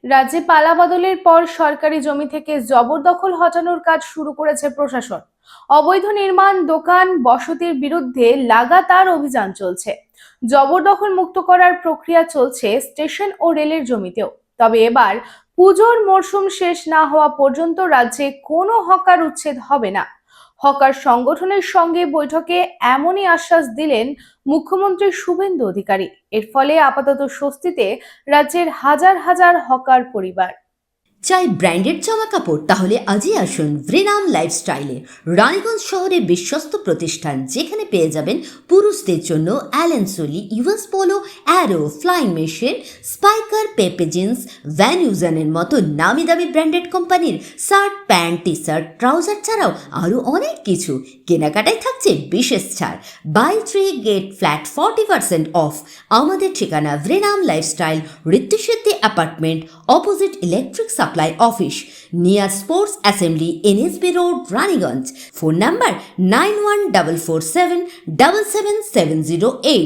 রাজ্যে পালাবদলের পর সরকারি জমি থেকে জবরদখল হটানোর কাজ শুরু করেছে প্রশাসন। অবৈধ নির্মাণ, দোকান, বসতির বিরুদ্ধে লাগাতার অভিযান চলছে। জবরদখল মুক্ত করার প্রক্রিয়া চলছে স্টেশন ও রেলের জমিতেও। তবে এবার পুজোর মরশুম শেষ না হওয়া পর্যন্ত রাজ্যে কোনো হকার উচ্ছেদ হবে না। হকার সংগঠনের সঙ্গে বৈঠকে এমনই আশ্বাস দিলেন মুখ্যমন্ত্রী শুভেন্দু অধিকারী। এর ফলে আপাতত স্বস্তিতে রাজ্যের হাজার হাজার হকার পরিবার। চাই ব্র্যান্ডেড জামা কাপড়? তাহলে আজই আসুন ভ্রিনাম লাইফস্টাইলে। রানীগঞ্জ শহরে বিশ্বস্ত প্রতিষ্ঠান, যেখানে পেয়ে যাবেন পুরুষদের জন্য Allen Solly, US Polo, Arrow, Flying Machine, Spykar, Pepe Jeans, Van ইউজানের মতো নামি দামি ব্র্যান্ডেড কোম্পানির shirt, pant, T shirt, trouser ছাড়াও আরও অনেক কিছু। কেনাকাটায় থাকছে বিশেষ ছাড়, বাই 3 গেট ফ্ল্যাট 40% অফ। আমাদের ঠিকানা ভ্রিনাম lifestyle, Ritusiddhi apartment, opposite electric supply office, near sports assembly, NSB road, Raniganj. Phone number 9144777778।